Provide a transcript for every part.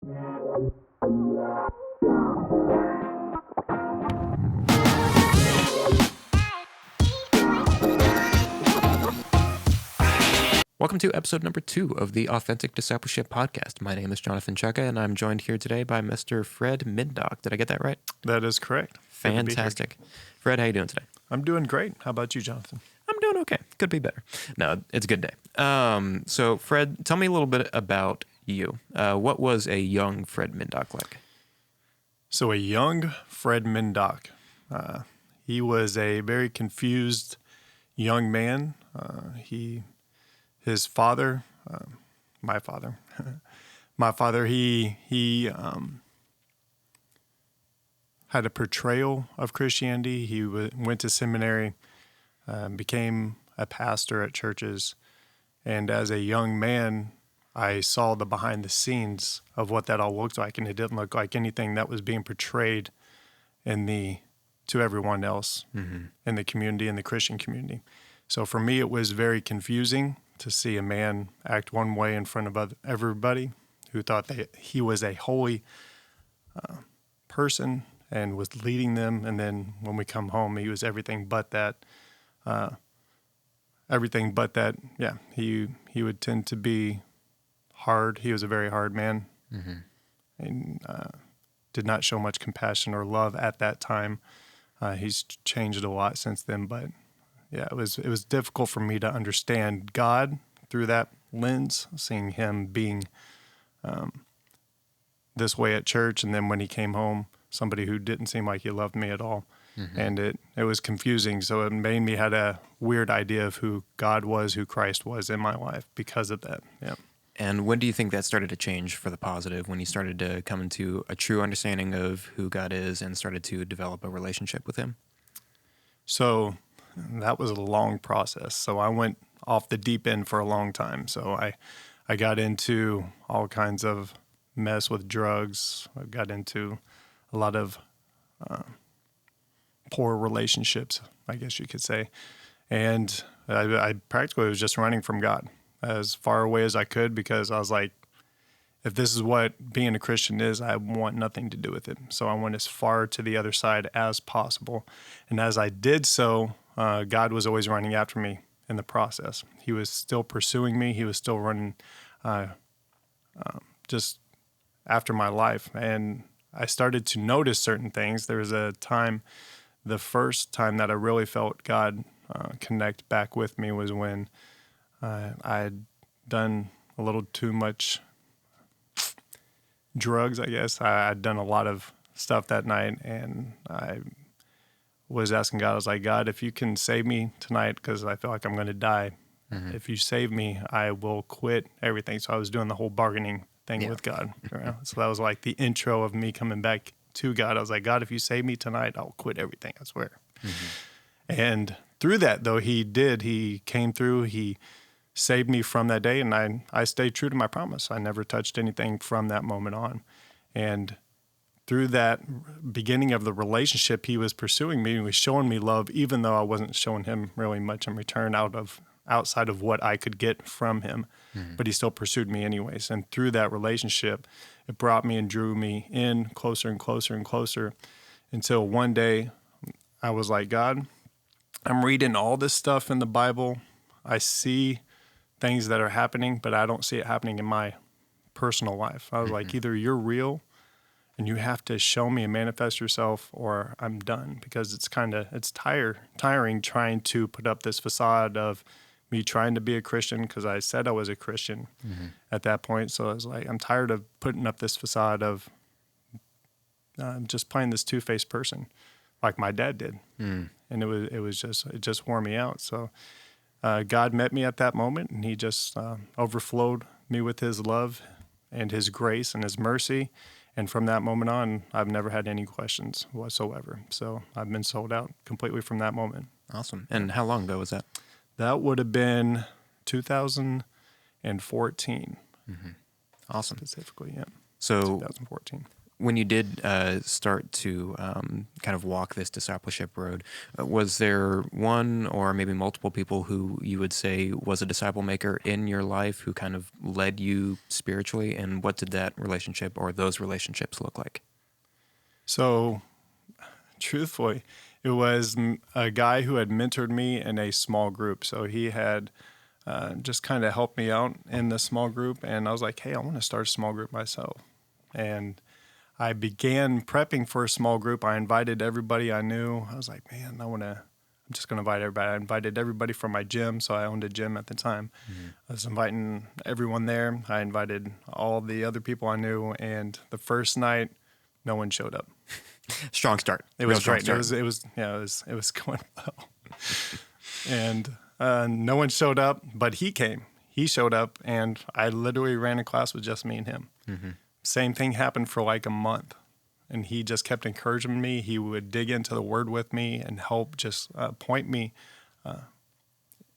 Welcome to episode number 2 of the Authentic Discipleship Podcast. My name is Jonathan Ciecka, and I'm joined here today by Mr. Fred Mindach. Did I get that right? That is correct. Fantastic. Fred, how you doing today? I'm doing great. How about you, Jonathan? I'm doing okay. Could be better. No, it's a good day. So, Fred, tell me a little bit about you. What was a young Fred Mindach like? So a young Fred Mindach. He was a very confused young man. His father, my father, he had a portrayal of Christianity. He went to seminary, became a pastor at churches, and as a young man, I saw the behind the scenes of what that all looked like, and it didn't look like anything that was being portrayed to everyone else in the community, in the Christian community. So for me, it was very confusing to see a man act one way in front of everybody who thought that he was a holy person and was leading them. And then when we come home, he was everything but that. Yeah, he would tend to be hard. He was a very hard man and did not show much compassion or love at that time. He's changed a lot since then, but yeah, it was difficult for me to understand God through that lens, seeing him being this way at church, and then when he came home, somebody who didn't seem like he loved me at all. And it was confusing, so it made me had a weird idea of who God was, who Christ was in my life because of that. Yeah. And when do you think that started to change for the positive, when you started to come into a true understanding of who God is and started to develop a relationship with him? So that was a long process. So I went off the deep end for a long time. So I got into all kinds of mess with drugs. I got into a lot of poor relationships, I guess you could say. And I practically was just running from God as far away as I could, because I was like, if this is what being a Christian is, I want nothing to do with it. So I went as far to the other side as possible. And as I did so, God was always running after me in the process. He was still pursuing me. He was still running just after my life. And I started to notice certain things. There was a time, the first time that I really felt God connect back with me was when I had done a little too much drugs, I guess. I'd done a lot of stuff that night, and I was asking God, I was like, God, if you can save me tonight, because I feel like I'm going to die, if you save me, I will quit everything. So I was doing the whole bargaining thing with God. So that was like the intro of me coming back to God. I was like, God, if you save me tonight, I'll quit everything, I swear. And through that, though, he came through, he saved me from that day, and I stayed true to my promise. I never touched anything from that moment on. And through that beginning of the relationship, he was pursuing me, and he was showing me love, even though I wasn't showing him really much in return outside of what I could get from him. But he still pursued me anyways. And through that relationship, it brought me and drew me in closer and closer and closer, until one day I was like, God, I'm reading all this stuff in the Bible. I see things that are happening, but I don't see it happening in my personal life. I was like, either you're real and you have to show me and manifest yourself, or I'm done, because it's tiring trying to put up this facade of me trying to be a Christian, because I said I was a Christian at that point. So I was like, I'm tired of putting up this facade of just playing this two-faced person like my dad did. And it just wore me out. So God met me at that moment, and he just overflowed me with his love and his grace and his mercy. And from that moment on, I've never had any questions whatsoever. So I've been sold out completely from that moment. Awesome. And how long ago was that? That would have been 2014. Awesome. Specifically, yeah. So 2014. when you did start to kind of walk this discipleship road, was there one or maybe multiple people who you would say was a disciple maker in your life who kind of led you spiritually? And what did that relationship or those relationships look like? So, truthfully, it was a guy who had mentored me in a small group. So he had just kind of helped me out in the small group. And I was like, hey, I want to start a small group myself. And I began prepping for a small group. I invited everybody I knew. I was like, man, I'm just going to invite everybody. I invited everybody from my gym. So I owned a gym at the time. I was inviting everyone there. I invited all the other people I knew. And the first night, no one showed up. Strong start. It was great. It was going well. And no one showed up, but he came. He showed up, and I literally ran a class with just me and him. Same thing happened for like a month, and he just kept encouraging me. He would dig into the Word with me and help just point me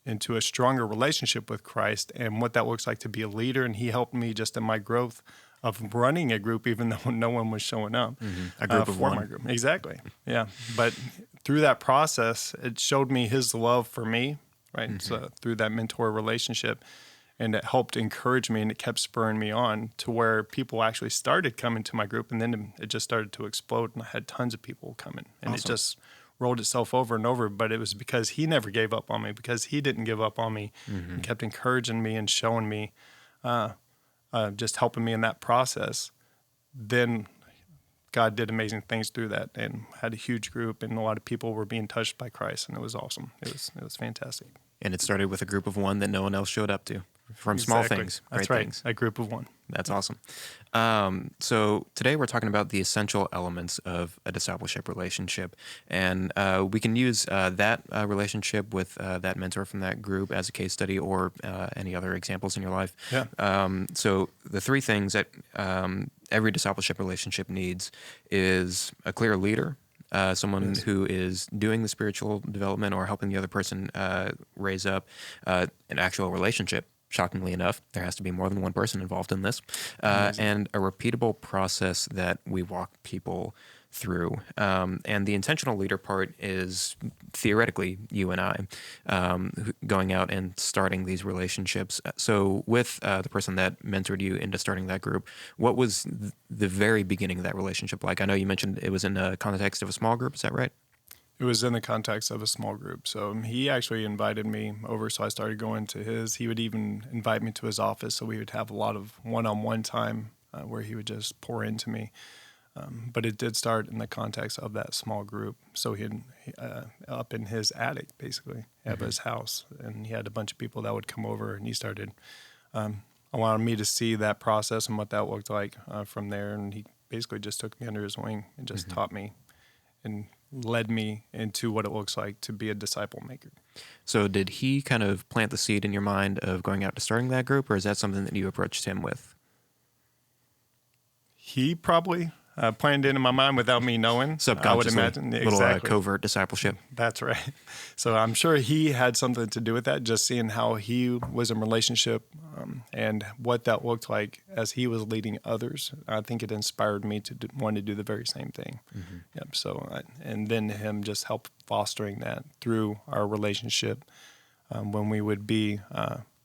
into a stronger relationship with Christ and what that looks like to be a leader. And he helped me just in my growth of running a group, even though no one was showing up. A group of one. My group. Exactly. Yeah. But through that process, it showed me his love for me, right? So through that mentor relationship, and it helped encourage me, and it kept spurring me on to where people actually started coming to my group, and then it just started to explode, and I had tons of people coming, and Awesome. It just rolled itself over and over. But it was because he never gave up on me, because he didn't give up on me, and kept encouraging me and showing me, just helping me in that process. Then God did amazing things through that, and had a huge group, and a lot of people were being touched by Christ, and it was awesome. It was fantastic. And it started with a group of one that no one else showed up to. From small things, That's great right. things. A group of one. That's awesome. So today we're talking about the essential elements of a discipleship relationship. And we can use that relationship with that mentor from that group as a case study, or any other examples in your life. Yeah. So the three things that every discipleship relationship needs is a clear leader, someone who is doing the spiritual development or helping the other person raise up, an actual relationship. Shockingly enough, there has to be more than one person involved in this, and a repeatable process that we walk people through. And the intentional leader part is theoretically you and I going out and starting these relationships. So with the person that mentored you into starting that group, what was the very beginning of that relationship like? I know you mentioned it was in the context of a small group. Is that right? It was in the context of a small group. So he actually invited me over, so I started going to his. He would even invite me to his office, so we would have a lot of one-on-one time where he would just pour into me. But it did start in the context of that small group. So he up in his attic, basically, of his house, and he had a bunch of people that would come over, and he started allowing me to see that process and what that looked like from there. And he basically just took me under his wing and just taught me and led me into what it looks like to be a disciple maker. So did he kind of plant the seed in your mind of going out to starting that group, or is that something that you approached him with? He probably planted it in my mind without me knowing. Subconsciously, I would imagine. little Exactly. covert discipleship. That's right. So I'm sure he had something to do with that, just seeing how he was in relationship and what that looked like as he was leading others. I think it inspired me to want to do the very same thing. Yep. So, and then him just help fostering that through our relationship when we would be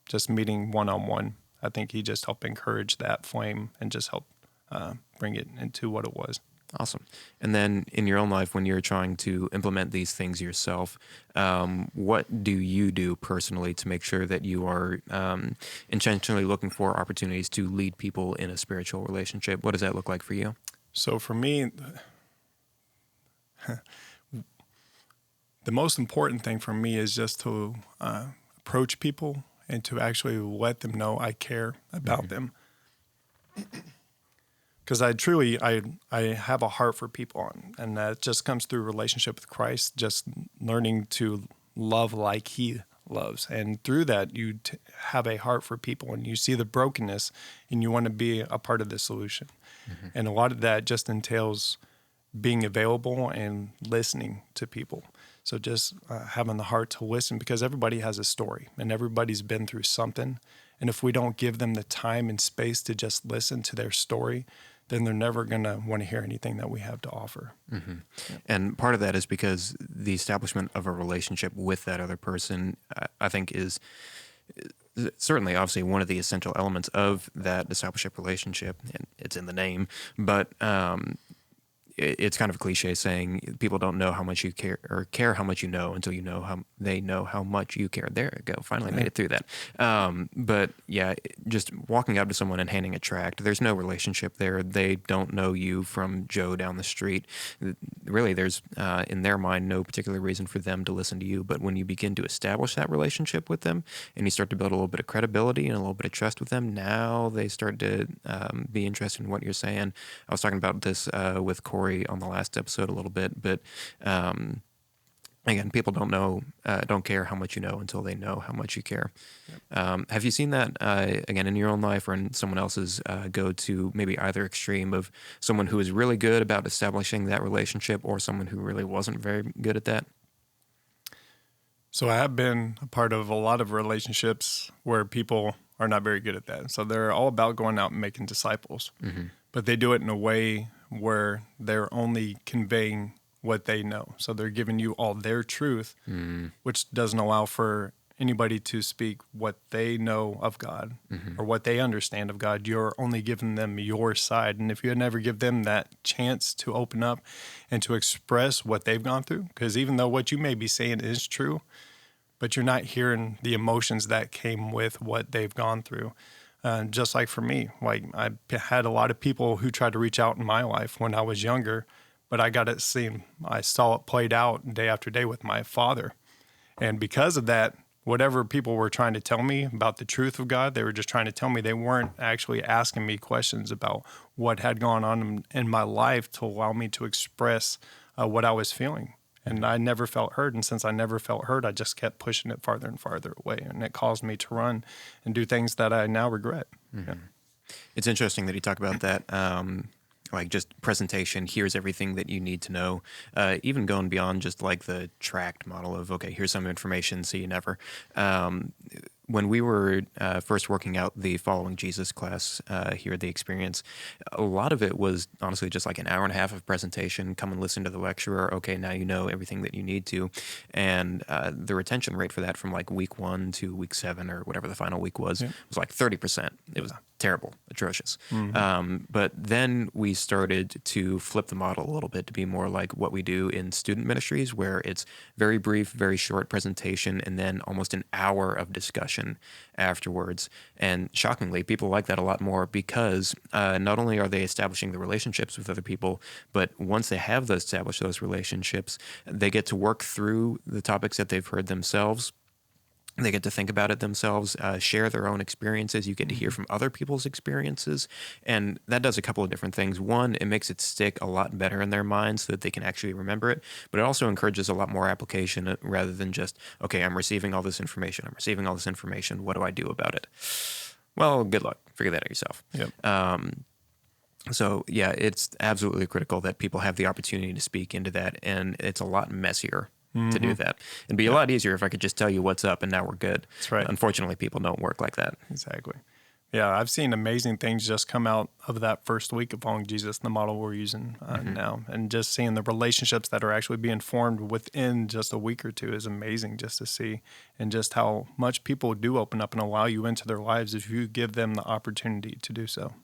just meeting one-on-one. I think he just helped encourage that flame and just help bring it into what it was. Awesome. And then in your own life, when you're trying to implement these things yourself, what do you do personally to make sure that you are intentionally looking for opportunities to lead people in a spiritual relationship? What does that look like for you? So for me, the most important thing for me is just to approach people and to actually let them know I care about them. Because I have a heart for people, and that just comes through relationship with Christ, just learning to love like he loves. And through that, you have a heart for people, and you see the brokenness, and you want to be a part of the solution. And a lot of that just entails being available and listening to people. So just having the heart to listen, because everybody has a story, and everybody's been through something. And if we don't give them the time and space to just listen to their story, then they're never going to want to hear anything that we have to offer. And part of that is because the establishment of a relationship with that other person, I think, is certainly obviously one of the essential elements of that discipleship relationship, and it's in the name, but it's kind of a cliche saying people don't know how much you care or care how much you know until you know how they know how much you care. There we go. Finally made it through that. But yeah, just walking up to someone and handing a tract, there's no relationship there. They don't know you from Joe down the street. Really, there's in their mind no particular reason for them to listen to you. But when you begin to establish that relationship with them and you start to build a little bit of credibility and a little bit of trust with them, now they start to be interested in what you're saying. I was talking about this with Corey on the last episode a little bit, but again, people don't care how much you know until they know how much you care. Have you seen that again in your own life or in someone else's? Go to maybe either extreme of someone who is really good about establishing that relationship or someone who really wasn't very good at that? So I have been a part of a lot of relationships where people are not very good at that. So they're all about going out and making disciples, but they do it in a way where they're only conveying what they know. So they're giving you all their truth, which doesn't allow for anybody to speak what they know of God or what they understand of God. You're only giving them your side. And if you never give them that chance to open up and to express what they've gone through, because even though what you may be saying is true, but you're not hearing the emotions that came with what they've gone through. Just like for me, like I had a lot of people who tried to reach out in my life when I was younger, but I saw it played out day after day with my father. And because of that, whatever people were trying to tell me about the truth of God, they were just trying to tell me. They weren't actually asking me questions about what had gone on in my life to allow me to express what I was feeling. And I never felt heard. And since I never felt heard, I just kept pushing it farther and farther away. And it caused me to run and do things that I now regret. Yeah. It's interesting that you talk about that, like just presentation, here's everything that you need to know, even going beyond just like the tract model of, okay, here's some information, see you never. When we were first working out the Following Jesus class here at the Experience, a lot of it was honestly just like an hour and a half of presentation, come and listen to the lecturer, okay, now you know everything that you need to. And the retention rate for that from like week 1 to week 7 or whatever the final week was like 30%. It was terrible, atrocious. But then we started to flip the model a little bit to be more like what we do in student ministries, where it's very brief, very short presentation, and then almost an hour of discussion afterwards. And shockingly, people like that a lot more because not only are they establishing the relationships with other people, but once they have established those relationships, they get to work through the topics that they've heard themselves. They get to think about it themselves, share their own experiences. You get to hear from other people's experiences. And that does a couple of different things. One, it makes it stick a lot better in their minds so that they can actually remember it. But it also encourages a lot more application rather than just, okay, I'm receiving all this information. What do I do about it? Well, good luck. Figure that out yourself. So, yeah, it's absolutely critical that people have the opportunity to speak into that. And it's a lot messier to do that. It'd be a lot easier if I could just tell you what's up and now we're good. That's right. Unfortunately, people don't work like that. Exactly. Yeah, I've seen amazing things just come out of that first week of Following Jesus, the model we're using now. And just seeing the relationships that are actually being formed within just a week or two is amazing just to see. And just how much people do open up and allow you into their lives if you give them the opportunity to do so.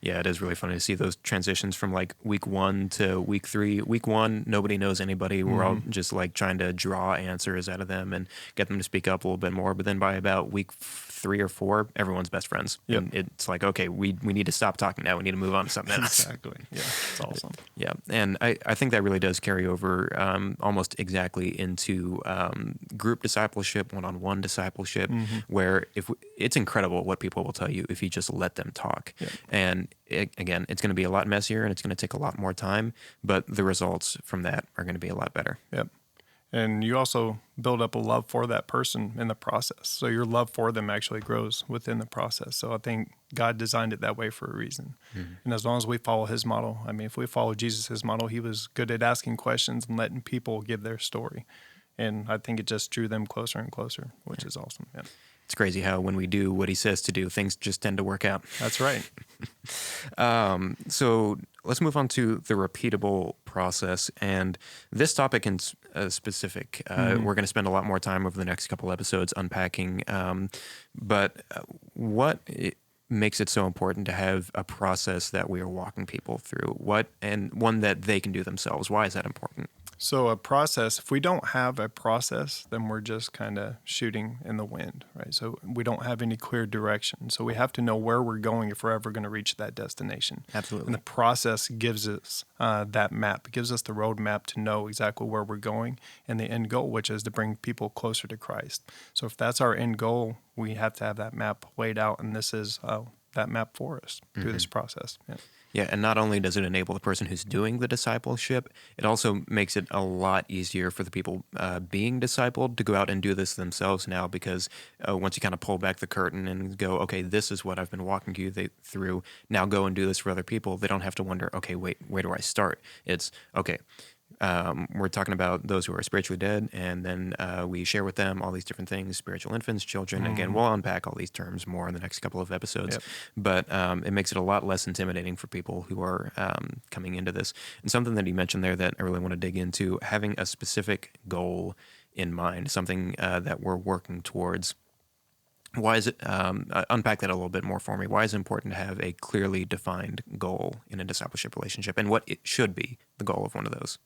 Yeah, it is really funny to see those transitions from like week 1 to week 3. Week 1, nobody knows anybody. We're all just like trying to draw answers out of them and get them to speak up a little bit more. But then by about week 3 or 4, everyone's best friends. And it's like, okay, we need to stop talking now. We need to move on to something else. Exactly. Yeah, it's awesome. Yeah, and I think that really does carry over almost exactly into group discipleship, one-on-one discipleship, where it's incredible what people will tell you if you just let them talk. And again, it's going to be a lot messier and it's going to take a lot more time, but the results from that are going to be a lot better. Yep. And you also build up a love for that person in the process. So your love for them actually grows within the process. So I think God designed it that way for a reason. And as long as we follow his model, I mean, if we follow Jesus' model, he was good at asking questions and letting people give their story. And I think it just drew them closer and closer, which is awesome. Yeah. It's crazy how when we do what he says to do, things just tend to work out. That's right. So let's move on to the repeatable process. And this topic in specific, we're going to spend a lot more time over the next couple episodes unpacking. But what makes it so important to have a process that we are walking people through? And one that they can do themselves? Why is that important? So a process, if we don't have a process, then we're just kind of shooting in the wind, right? So we don't have any clear direction. So we have to know where we're going if we're ever going to reach that destination. Absolutely. And the process gives us that map. It gives us the roadmap to know exactly where we're going and the end goal, which is to bring people closer to Christ. So if that's our end goal, we have to have that map laid out, and this is that map for us through this process. Yeah. Yeah, and not only does it enable the person who's doing the discipleship, it also makes it a lot easier for the people being discipled to go out and do this themselves now, because once you kind of pull back the curtain and go, okay, this is what I've been walking you through, now go and do this for other people, they don't have to wonder, okay, wait, where do I start? It's, okay, we're talking about those who are spiritually dead, and then we share with them all these different things: spiritual infants, children. Again, we'll unpack all these terms more in the next couple of episodes. Yep. But it makes it a lot less intimidating for people who are coming into this. And something that you mentioned there that I really want to dig into: having a specific goal in mind, something that we're working towards. Why is it? Unpack that a little bit more for me. Why is it important to have a clearly defined goal in a discipleship relationship, and what it should be the goal of one of those?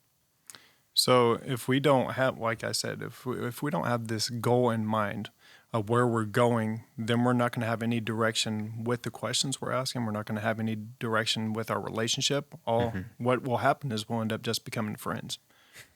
So if we don't have, like I said, if we don't have this goal in mind of where we're going, then we're not going to have any direction with the questions we're asking. We're not going to have any direction with our relationship. What will happen is we'll end up just becoming friends,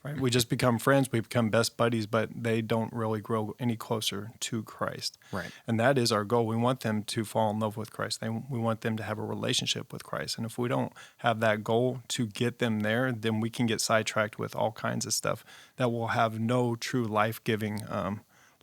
right? We just become friends. We become best buddies, but they don't really grow any closer to Christ. Right. And that is our goal. We want them to fall in love with Christ. We want them to have a relationship with Christ. And if we don't have that goal to get them there, then we can get sidetracked with all kinds of stuff that will have no true life-giving,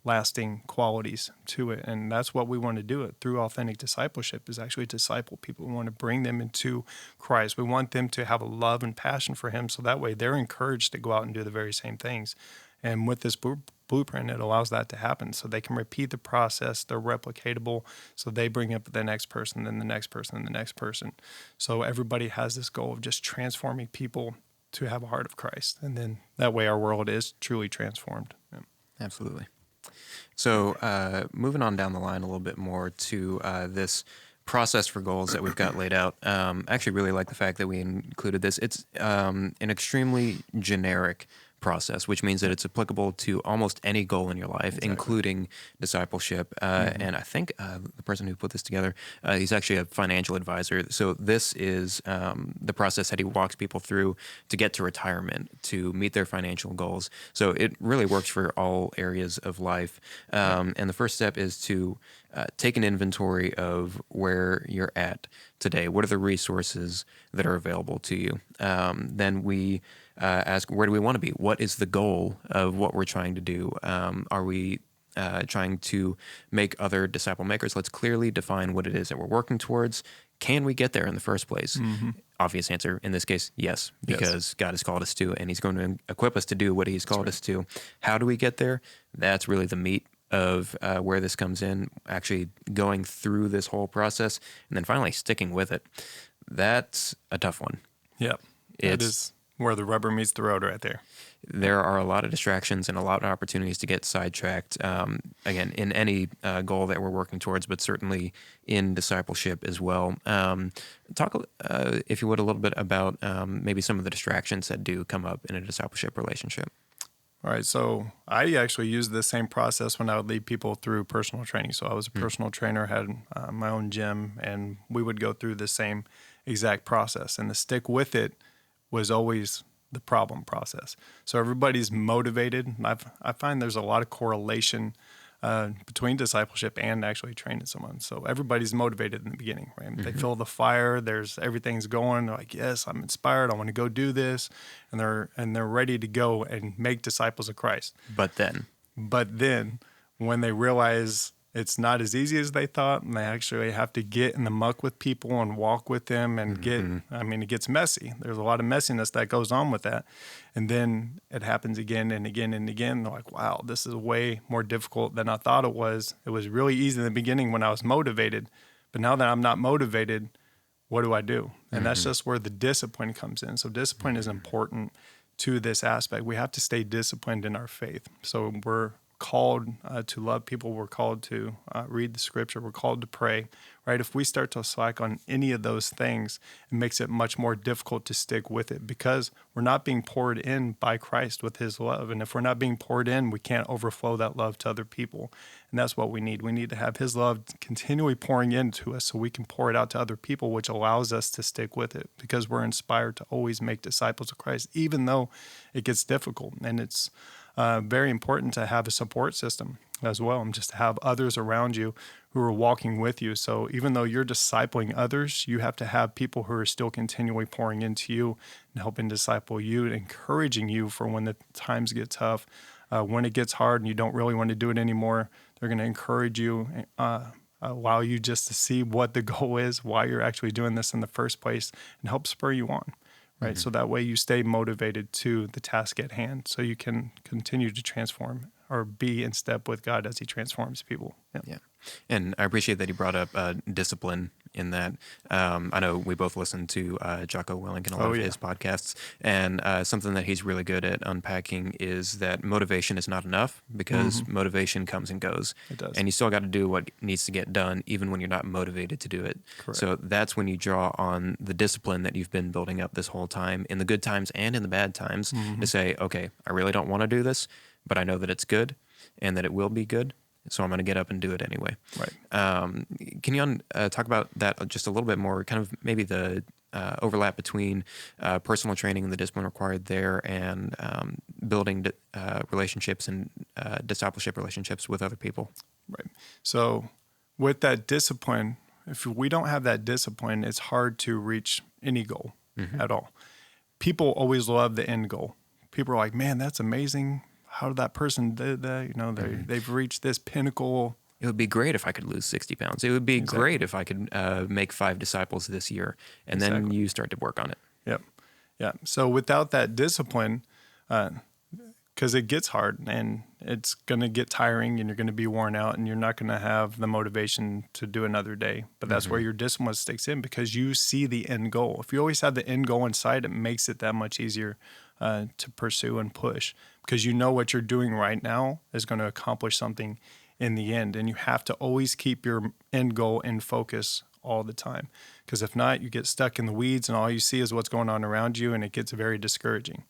lasting qualities to it. And that's what we want to do it through authentic discipleship, is actually disciple people. We want to bring them into Christ. We want them to have a love and passion for him, so that way they're encouraged to go out and do the very same things. And with this blueprint, it allows that to happen, so they can repeat the process. They're replicatable, so they bring up the next person, then the next person, and the next person. So everybody has this goal of just transforming people to have a heart of Christ. And then that way our world is truly transformed. Yeah. Absolutely. So moving on down the line a little bit more to this process for goals that we've got laid out. I actually really like the fact that we included this. It's an extremely generic process, which means that it's applicable to almost any goal in your life, exactly, including discipleship. And I think the person who put this together, he's actually a financial advisor. So this is the process that he walks people through to get to retirement, to meet their financial goals. So it really works for all areas of life. And the first step is to take an inventory of where you're at today. What are the resources that are available to you? Then we ask, where do we want to be? What is the goal of what we're trying to do? Are we trying to make other disciple makers? Let's clearly define what it is that we're working towards. Can we get there in the first place? Obvious answer in this case, yes, because God has called us to, and he's going to equip us to do what he's called us to. How do we get there? That's really the meat of where this comes in, actually going through this whole process and then finally sticking with it. That's a tough one. Yep. It is where the rubber meets the road right there. There are a lot of distractions and a lot of opportunities to get sidetracked, again, in any goal that we're working towards, but certainly in discipleship as well. Talk, if you would, a little bit about maybe some of the distractions that do come up in a discipleship relationship. All right, so I actually used the same process when I would lead people through personal training. So I was a personal trainer, had my own gym, and we would go through the same exact process. And the stick with it was always the problem process. So everybody's motivated. I find there's a lot of correlation between discipleship and actually training someone. So everybody's motivated in the beginning, right? They feel the fire. Everything's going. They're like, yes, I'm inspired. I want to go do this, and they're ready to go and make disciples of Christ. But then, when they realize it's not as easy as they thought, and they actually have to get in the muck with people and walk with them and it gets messy. There's a lot of messiness that goes on with that. And then it happens again and again and again. They're like, wow, this is way more difficult than I thought it was. It was really easy in the beginning when I was motivated, but now that I'm not motivated, what do I do? And that's just where the discipline comes in. So discipline is important to this aspect. We have to stay disciplined in our faith. So we're called to love people. We're called to read the scripture. We're called to pray, right? If we start to slack on any of those things, it makes it much more difficult to stick with it because we're not being poured in by Christ with his love. And if we're not being poured in, we can't overflow that love to other people. And that's what we need. We need to have his love continually pouring into us so we can pour it out to other people, which allows us to stick with it because we're inspired to always make disciples of Christ, even though it gets difficult. And it's very important to have a support system as well, and just to have others around you who are walking with you. So even though you're discipling others, you have to have people who are still continually pouring into you and helping disciple you and encouraging you for when the times get tough, when it gets hard and you don't really want to do it anymore. They're going to encourage you, allow you just to see what the goal is, why you're actually doing this in the first place, and help spur you on. Right. So that way you stay motivated to the task at hand so you can continue to transform or be in step with God as he transforms people. Yeah. And I appreciate that you brought up discipline in that. I know we both listen to Jocko Willink and a lot of his podcasts, and something that he's really good at unpacking is that motivation is not enough because motivation comes and goes. It does. And you still got to do what needs to get done even when you're not motivated to do it. Correct. So that's when you draw on the discipline that you've been building up this whole time in the good times and in the bad times to say, okay, I really don't want to do this, but I know that it's good and that it will be good. So I'm going to get up and do it anyway. Right. Can you talk about that just a little bit more, kind of maybe the overlap between personal training and the discipline required there and building relationships and discipleship relationships with other people? Right. So with that discipline, if we don't have that discipline, it's hard to reach any goal at all. People always love the end goal. People are like, man, that's amazing. How did that person do that? You know, they've reached this pinnacle. It would be great if I could lose 60 pounds. It would be great if I could make 5 disciples this year. And then you start to work on it. Yep. Yeah. So without that discipline, because it gets hard and it's going to get tiring and you're going to be worn out and you're not going to have the motivation to do another day. But that's where your discipline sticks in because you see the end goal. If you always have the end goal in sight, it makes it that much easier to pursue and push because you know what you're doing right now is going to accomplish something in the end. And you have to always keep your end goal in focus all the time because if not, you get stuck in the weeds and all you see is what's going on around you and it gets very discouraging.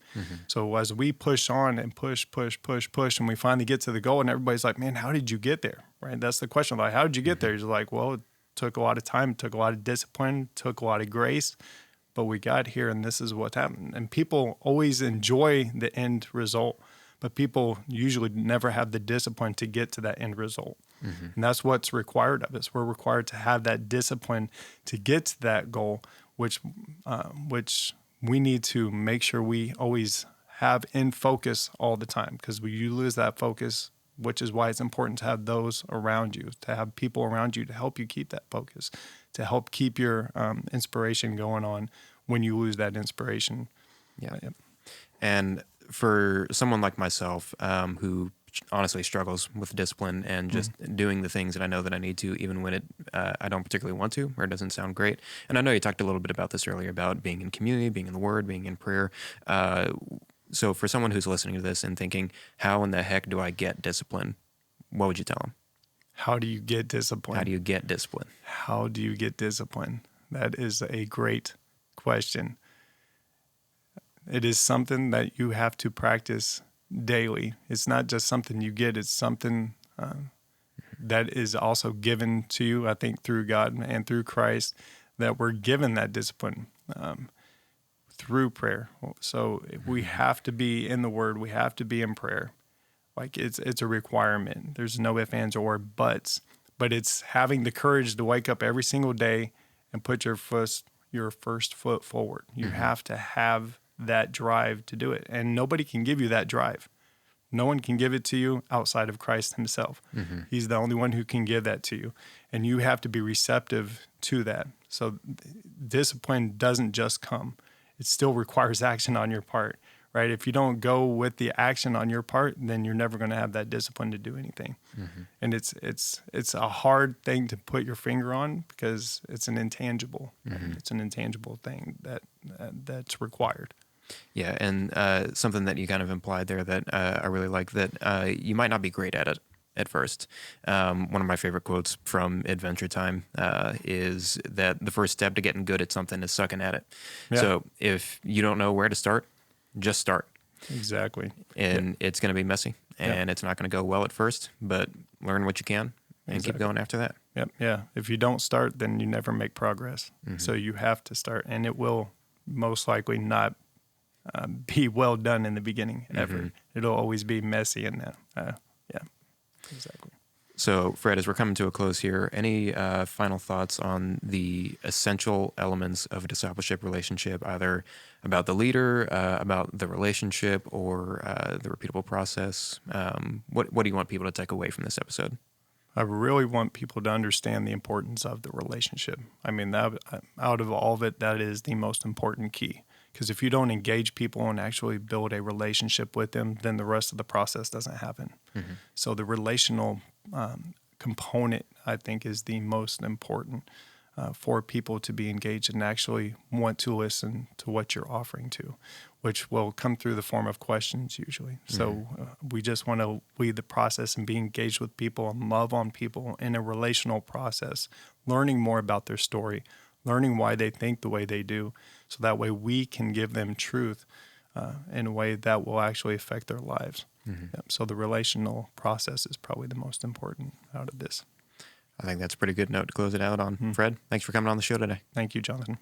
So as we push on and push, and we finally get to the goal and everybody's like, man, how did you get there? Right? That's the question. Like, how did you get there? You're like, well, it took a lot of time, it took a lot of discipline, took a lot of grace. But we got here and this is what happened. And people always enjoy the end result, but people usually never have the discipline to get to that end result. And that's what's required of us. We're required to have that discipline to get to that goal, which we need to make sure we always have in focus all the time because you lose that focus, which is why it's important to have those around you, to have people around you to help you keep that focus, to help keep your inspiration going on when you lose that inspiration. Yeah. And for someone like myself who honestly struggles with discipline and just doing the things that I know that I need to, even when I don't particularly want to, or it doesn't sound great. And I know you talked a little bit about this earlier about being in community, being in the Word, being in prayer. So for someone who's listening to this and thinking, how in the heck do I get discipline? What would you tell them? How do you get discipline? How do you get discipline? How do you get discipline? That is a great question. It is something that you have to practice daily. It's not just something you get. It's something that is also given to you, I think, through God and through Christ, that we're given that discipline through prayer. So we have to be in the Word. We have to be in prayer. Like it's a requirement. There's no ifs, ands, or buts. But it's having the courage to wake up every single day and put your first foot forward. You have to have that drive to do it. And nobody can give you that drive. No one can give it to you outside of Christ himself. He's the only one who can give that to you. And you have to be receptive to that. So discipline doesn't just come. It still requires action on your part, right? If you don't go with the action on your part, then you're never going to have that discipline to do anything. And it's a hard thing to put your finger on because it's an intangible. It's an intangible thing that's required. Yeah, and something that you kind of implied there that I really like, that you might not be great at it at first. One of my favorite quotes from Adventure Time is that the first step to getting good at something is sucking at it. Yeah. So if you don't know where to start, just start. Exactly. And it's going to be messy, and it's not going to go well at first, but learn what you can and keep going after that. Yep. Yeah. If you don't start, then you never make progress. So you have to start, and it will most likely not be well done in the beginning ever. It'll always be messy in that. Yeah, exactly. So, Fred, as we're coming to a close here, any final thoughts on the essential elements of a discipleship relationship, either about the leader, about the relationship, or the repeatable process? What do you want people to take away from this episode? I really want people to understand the importance of the relationship. I mean, that, out of all of it, that is the most important key. Because if you don't engage people and actually build a relationship with them, then the rest of the process doesn't happen. So the relational component, I think, is the most important for people to be engaged and actually want to listen to what you're offering to, which will come through the form of questions usually. So we just want to lead the process and be engaged with people and love on people in a relational process, learning more about their story, learning why they think the way they do, so that way we can give them truth in a way that will actually affect their lives. So the relational process is probably the most important out of this. I think that's a pretty good note to close it out on. Fred, thanks for coming on the show today. Thank you, Jonathan.